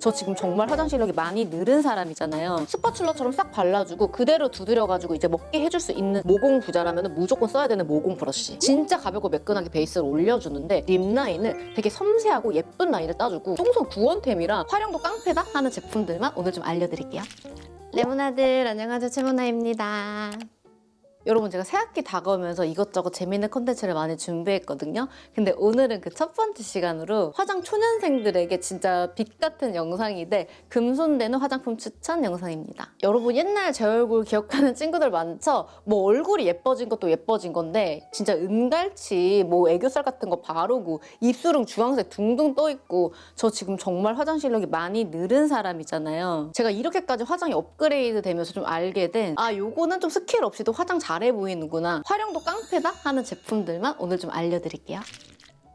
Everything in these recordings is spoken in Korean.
저 지금 정말 화장 실력이 많이 늘은 사람이잖아요. 스파츌러처럼 싹 발라주고 그대로 두드려가지고 이제 먹게 해줄 수 있는 모공 부자라면 무조건 써야 되는 모공 브러쉬. 진짜 가볍고 매끈하게 베이스를 올려주는데 립 라인을 되게 섬세하고 예쁜 라인을 따주고 똥손 구원템이라 활용도 깡패다 하는 제품들만 오늘 좀 알려드릴게요. 레모나들 안녕하세요, 최모나입니다. 여러분, 제가 새학기 다가오면서 이것저것 재밌는 콘텐츠를 많이 준비했거든요. 근데 오늘은 그 첫 번째 시간으로 화장 초년생들에게 진짜 빛 같은 영상이 돼 금손되는 화장품 추천 영상입니다. 여러분, 옛날 제 얼굴 기억하는 친구들 많죠? 뭐 얼굴이 예뻐진 것도 예뻐진 건데 진짜 은갈치 뭐 애교살 같은 거 바르고 입술은 주황색 둥둥 떠있고 저 지금 정말 화장 실력이 많이 늘은 사람이잖아요. 제가 이렇게까지 화장이 업그레이드 되면서 좀 알게 된 요거는 좀 스킬 없이도 화장 잘해 보이는구나, 활용도 깡패다 하는 제품들만 오늘 좀 알려드릴게요.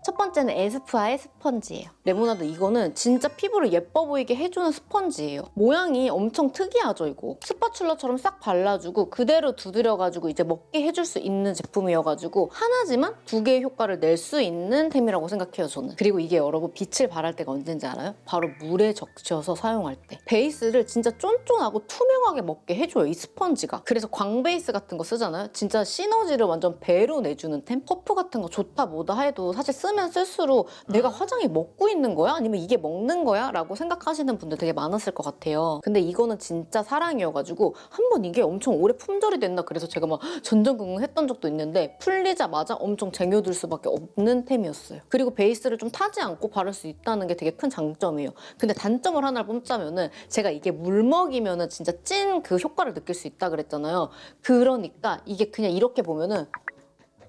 첫 번째는 에스쁘아의 스펀지예요. 레모나드 이거는 진짜 피부를 예뻐 보이게 해주는 스펀지예요. 모양이 엄청 특이하죠, 이거. 스파츌러처럼 싹 발라주고 그대로 두드려가지고 이제 먹게 해줄 수 있는 제품이어가지고 하나지만 두 개의 효과를 낼 수 있는 템이라고 생각해요, 저는. 그리고 이게 여러분, 빛을 발할 때가 언제인지 알아요? 바로 물에 적셔서 사용할 때. 베이스를 진짜 쫀쫀하고 투명하게 먹게 해줘요, 이 스펀지가. 그래서 광베이스 같은 거 쓰잖아요? 진짜 시너지를 완전 배로 내주는 템? 퍼프 같은 거 좋다 뭐다 해도 사실 쓰면 쓸수록 내가 화장이 먹고 있는 거야? 아니면 이게 먹는 거야? 라고 생각하시는 분들 되게 많았을 것 같아요. 근데 이거는 진짜 사랑이어가지고 한번 이게 엄청 오래 품절이 됐나 그래서 제가 막 전전긍긍했던 적도 있는데 풀리자마자 엄청 쟁여둘 수밖에 없는 템이었어요. 그리고 베이스를 좀 타지 않고 바를 수 있다는 게 되게 큰 장점이에요. 근데 단점을 하나를 뽑자면은 제가 이게 물 먹이면은 진짜 찐 그 효과를 느낄 수 있다 그랬잖아요. 그러니까 이게 그냥 이렇게 보면은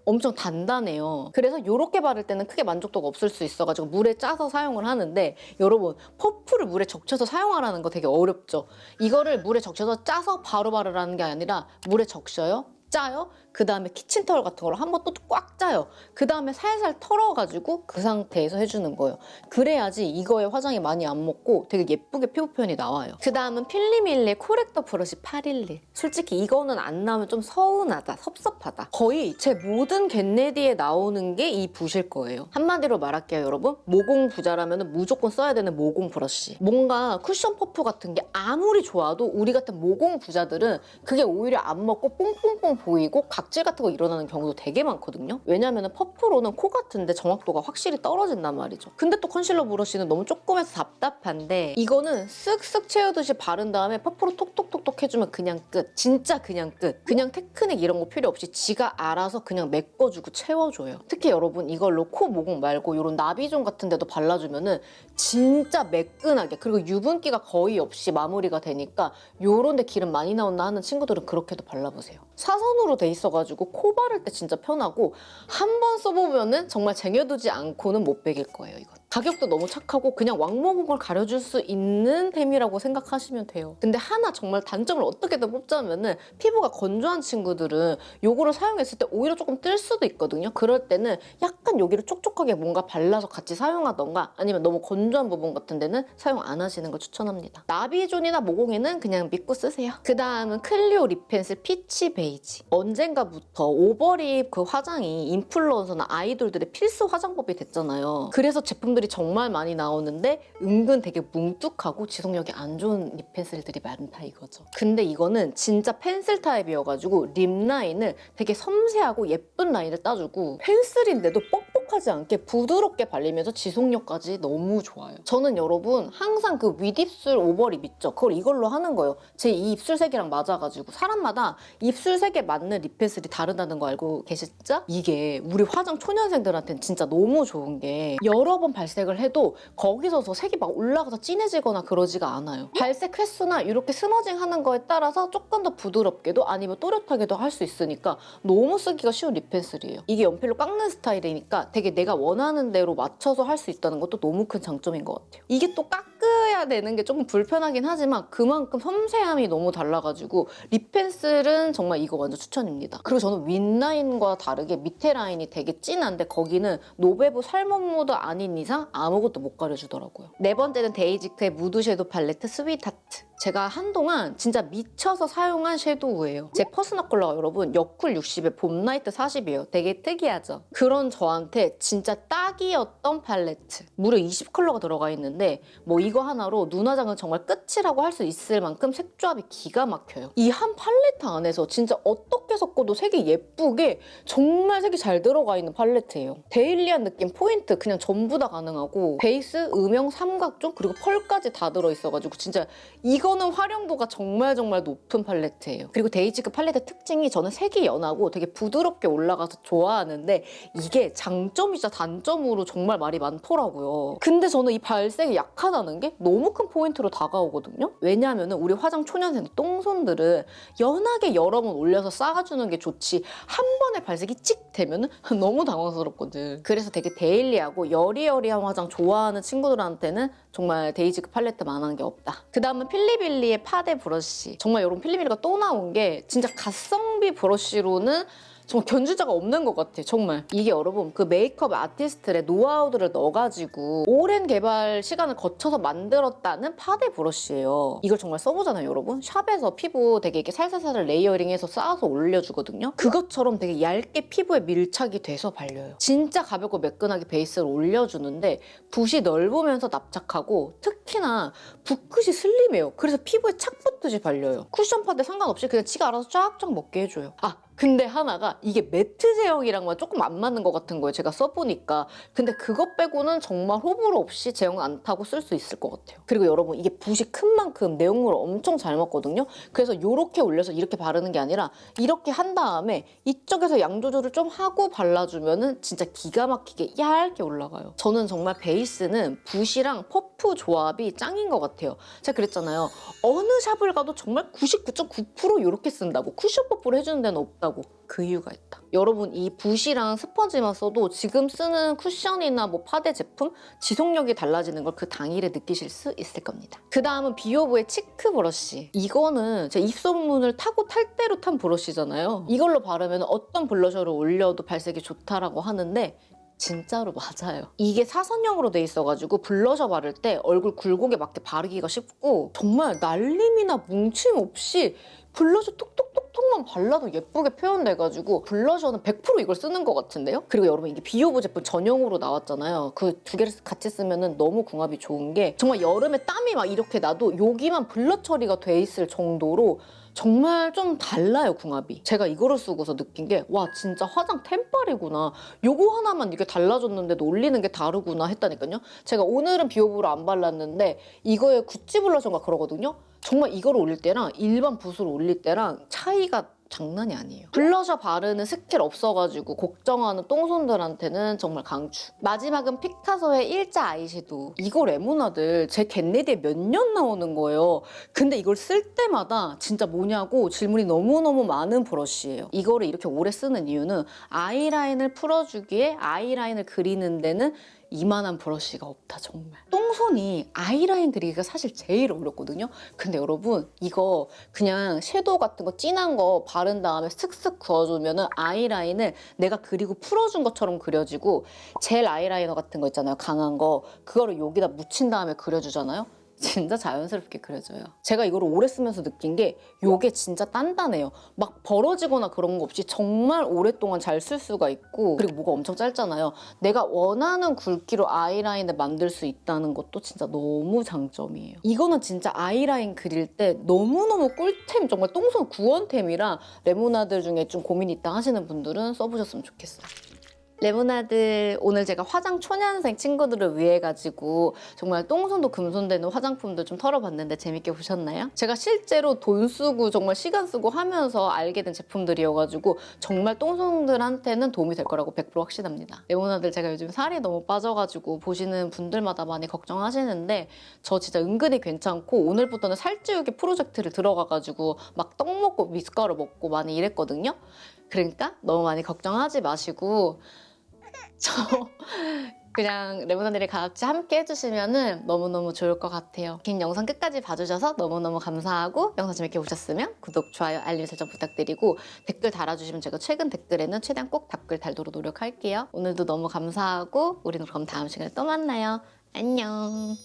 엄청 단단해요. 그래서 이렇게 바를 때는 크게 만족도가 없을 수 있어가지고 물에 짜서 사용을 하는데, 여러분, 퍼프를 물에 적셔서 사용하라는 거 되게 어렵죠? 이거를 물에 적셔서 짜서 바로 바르라는 게 아니라 물에 적셔요, 짜요, 그 다음에 키친타월 같은 걸로 한번 또 꽉 짜요. 그 다음에 살살 털어가지고 그 상태에서 해주는 거예요. 그래야지 이거에 화장이 많이 안 먹고 되게 예쁘게 피부 표현이 나와요. 그 다음은 필리밀레 코렉터 브러쉬 811. 솔직히 이거는 안 나오면 좀 서운하다, 섭섭하다. 거의 제 모든 겟레디에 나오는 게 이 붓일 거예요. 한마디로 말할게요, 여러분. 모공 부자라면 무조건 써야 되는 모공 브러쉬. 뭔가 쿠션 퍼프 같은 게 아무리 좋아도 우리 같은 모공 부자들은 그게 오히려 안 먹고 뽕뽕뽕 보이고 각질 같은 거 일어나는 경우도 되게 많거든요. 왜냐면 퍼프로는 코 같은데 정확도가 확실히 떨어진단 말이죠. 근데 또 컨실러 브러쉬는 너무 조그매서 답답한데 이거는 쓱쓱 채우듯이 바른 다음에 퍼프로 톡톡톡톡 해주면 그냥 끝. 진짜 그냥 끝. 그냥 테크닉 이런 거 필요 없이 지가 알아서 그냥 메꿔주고 채워줘요. 특히 여러분, 이걸로 코 모공 말고 이런 나비존 같은 데도 발라주면은 진짜 매끈하게, 그리고 유분기가 거의 없이 마무리가 되니까 요런 데 기름 많이 나온다 하는 친구들은 그렇게도 발라보세요. 사선으로 돼 있어가지고 코 바를 때 진짜 편하고 한 번 써보면은 정말 쟁여두지 않고는 못 빼길 거예요, 이건. 가격도 너무 착하고 그냥 왕모공을 가려줄 수 있는 템이라고 생각하시면 돼요. 근데 하나 정말 단점을 어떻게든 뽑자면은 피부가 건조한 친구들은 요거를 사용했을 때 오히려 조금 뜰 수도 있거든요. 그럴 때는 약간 여기를 촉촉하게 뭔가 발라서 같이 사용하던가, 아니면 너무 건조한 부분 같은 데는 사용 안 하시는 걸 추천합니다. 나비존이나 모공에는 그냥 믿고 쓰세요. 그 다음은 클리오 립 펜슬 피치 베이지. 언젠가부터 오버립 그 화장이 인플루언서나 아이돌들의 필수 화장법이 됐잖아요. 그래서 제품들이 정말 많이 나오는데 은근 되게 뭉툭하고 지속력이 안 좋은 립 펜슬들이 많다 이거죠. 근데 이거는 진짜 펜슬 타입이어가지고 립 라인을 되게 섬세하고 예쁜 라인을 따주고 펜슬인데도 뻑뻑하지 않게 부드럽게 발리면서 지속력까지 너무 좋아요. 저는 여러분 항상 그 윗입술 오버립 있죠? 그걸 이걸로 하는 거예요. 제 이 입술 색이랑 맞아가지고. 사람마다 입술 색에 맞는 립 펜슬이 다르다는 거 알고 계시죠? 이게 우리 화장 초년생들한테는 진짜 너무 좋은 게 여러 번 발색을 해도 거기서 더 색이 막 올라가서 진해지거나 그러지가 않아요. 발색 횟수나 이렇게 스머징 하는 거에 따라서 조금 더 부드럽게도 아니면 또렷하게도 할 수 있으니까 너무 쓰기가 쉬운 립 펜슬이에요. 이게 연필로 깎는 스타일이니까 되게 내가 원하는 대로 맞춰서 할 수 있다는 것도 너무 큰 장점인 것 같아요. 이게 또 깎아야 되는 게 조금 불편하긴 하지만 그만큼 섬세함이 너무 달라가지고 립 펜슬은 정말 이거 완전 추천입니다. 그리고 저는 윗라인과 다르게 밑에 라인이 되게 진한데 거기는 노베브 살몬 무드 아닌 이상 아무것도 못 가려주더라고요. 네 번째는 데이지크의 무드 섀도우 팔레트 스윗하트. 제가 한동안 진짜 미쳐서 사용한 섀도우예요. 제 퍼스널 컬러가 여러분 여쿨 60에 봄나이트 40이에요. 되게 특이하죠? 그런 저한테 진짜 딱이었던 팔레트. 무려 20컬러가 들어가 있는데 뭐 이거 하나로 눈화장은 정말 끝이라고 할 수 있을 만큼 색조합이 기가 막혀요. 이 한 팔레트 안에서 진짜 어떻게 섞어도 색이 예쁘게 정말 색이 잘 들어가 있는 팔레트예요. 데일리한 느낌, 포인트 그냥 전부 다 가능하고 베이스, 음영, 삼각존 그리고 펄까지 다 들어있어가지고 진짜 이거는 활용도가 정말 높은 팔레트예요. 그리고 데이지급 팔레트 특징이 저는 색이 연하고 되게 부드럽게 올라가서 좋아하는데 이게 장점이자 단점으로 정말 말이 많더라고요. 근데 저는 이 발색이 약하다는 게 너무 큰 포인트로 다가오거든요. 왜냐하면 우리 화장 초년생 똥손들은 연하게 여러 번 올려서 쌓아주는 게 좋지 한 번에 발색이 찍 되면 너무 당황스럽거든. 그래서 되게 데일리하고 여리여리한 화장 좋아하는 친구들한테는 정말 데이지급 팔레트만한 게 없다. 그 다음은 필리빌리의 파데 브러쉬. 정말 여러분 필리빌리가 또 나온 게 진짜 가성비 브러쉬로는 정말 견주자가 없는 것 같아, 정말. 이게 여러분 그 메이크업 아티스트의 노하우들을 넣어가지고 오랜 개발 시간을 거쳐서 만들었다는 파데 브러쉬예요. 이걸 정말 써보잖아요, 여러분. 샵에서 피부 되게 이렇게 살살살 레이어링해서 쌓아서 올려주거든요. 그것처럼 되게 얇게 피부에 밀착이 돼서 발려요. 진짜 가볍고 매끈하게 베이스를 올려주는데 붓이 넓으면서 납작하고 특히나 붓끝이 슬림해요. 그래서 피부에 착 붙듯이 발려요. 쿠션 파데 상관없이 그냥 지가 알아서 쫙쫙 먹게 해줘요. 근데 하나가 이게 매트 제형이랑만 조금 안 맞는 것 같은 거예요. 제가 써보니까. 근데 그것 빼고는 정말 호불호 없이 제형 안 타고 쓸 수 있을 것 같아요. 그리고 여러분 이게 붓이 큰 만큼 내용물을 엄청 잘 먹거든요. 그래서 이렇게 올려서 이렇게 바르는 게 아니라 이렇게 한 다음에 이쪽에서 양 조절을 좀 하고 발라주면은 진짜 기가 막히게 얇게 올라가요. 저는 정말 베이스는 붓이랑 퍼프 조합이 짱인 것 같아요. 제가 그랬잖아요. 어느 샵을 가도 정말 99.9% 이렇게 쓴다고. 쿠션 퍼프를 해주는 데는 없다. 그 이유가 있다. 여러분 이 붓이랑 스펀지만 써도 지금 쓰는 쿠션이나 뭐 파데 제품 지속력이 달라지는 걸 그 당일에 느끼실 수 있을 겁니다. 그 다음은 비오브의 치크 브러쉬. 이거는 제 입소문을 타고 탈 대로 탄 브러쉬잖아요. 이걸로 바르면 어떤 블러셔를 올려도 발색이 좋다라고 하는데 진짜로 맞아요. 이게 사선형으로 돼 있어가지고 블러셔 바를 때 얼굴 굴곡에 맞게 바르기가 쉽고 정말 날림이나 뭉침 없이 블러셔 톡톡톡톡만 발라도 예쁘게 표현돼가지고 블러셔는 100% 이걸 쓰는 것 같은데요? 그리고 여러분 이게 비오브 제품 전용으로 나왔잖아요. 그 두 개를 같이 쓰면 너무 궁합이 좋은 게 정말 여름에 땀이 막 이렇게 나도 여기만 블러 처리가 돼 있을 정도로 정말 좀 달라요, 궁합이. 제가 이거를 쓰고서 느낀 게 와 진짜 화장 템빨이구나. 요거 하나만 이게 달라졌는데도 올리는 게 다르구나 했다니까요. 제가 오늘은 비오브로 안 발랐는데 이거에 구찌 블러셔인가 그러거든요. 정말 이거를 올릴 때랑 일반 붓으로 올릴 때랑 차이가 장난이 아니에요. 블러셔 바르는 스킬 없어가지고 걱정하는 똥손들한테는 정말 강추. 마지막은 피카소의 일자 아이섀도우. 이거 레모나들 제 겟레디에 몇 년 나오는 거예요. 근데 이걸 쓸 때마다 진짜 뭐냐고 질문이 너무너무 많은 브러쉬예요. 이거를 이렇게 오래 쓰는 이유는 아이라인을 풀어주기에 아이라인을 그리는 데는 이만한 브러쉬가 없다 정말. 똥손이 아이라인 그리기가 사실 제일 어렵거든요. 근데 여러분 이거 그냥 섀도우 같은 거 진한 거 바른 다음에 슥슥 그어주면은 아이라인을 내가 그리고 풀어준 것처럼 그려지고 젤 아이라이너 같은 거 있잖아요. 강한 거 그거를 여기다 묻힌 다음에 그려주잖아요. 진짜 자연스럽게 그려져요. 제가 이거를 오래 쓰면서 느낀 게 이게 진짜 단단해요. 막 벌어지거나 그런 거 없이 정말 오랫동안 잘 쓸 수가 있고 그리고 뭐가 엄청 짧잖아요. 내가 원하는 굵기로 아이라인을 만들 수 있다는 것도 진짜 너무 장점이에요. 이거는 진짜 아이라인 그릴 때 너무너무 꿀템, 정말 똥손 구원템이라 레모나들 중에 좀 고민 있다 하시는 분들은 써보셨으면 좋겠어요. 레모나들 오늘 제가 화장 초년생 친구들을 위해 가지고 정말 똥손도 금손되는 화장품들 좀 털어봤는데 재밌게 보셨나요? 제가 실제로 돈 쓰고 정말 시간 쓰고 하면서 알게 된 제품들이어가지고 정말 똥손들한테는 도움이 될 거라고 100% 확신합니다. 레모나들 제가 요즘 살이 너무 빠져가지고 보시는 분들마다 많이 걱정하시는데 저 진짜 은근히 괜찮고 오늘부터는 살찌우기 프로젝트를 들어가가지고 막 떡 먹고 미숫가루 먹고 많이 이랬거든요. 그러니까 너무 많이 걱정하지 마시고 저 그냥 레모나들이 같이 함께 해주시면 너무너무 좋을 것 같아요. 긴 영상 끝까지 봐주셔서 너무너무 감사하고 영상 재밌게 보셨으면 구독, 좋아요, 알림 설정 부탁드리고 댓글 달아주시면 제가 최근 댓글에는 최대한 꼭 답글 달도록 노력할게요. 오늘도 너무 감사하고 우리는 그럼 다음 시간에 또 만나요. 안녕.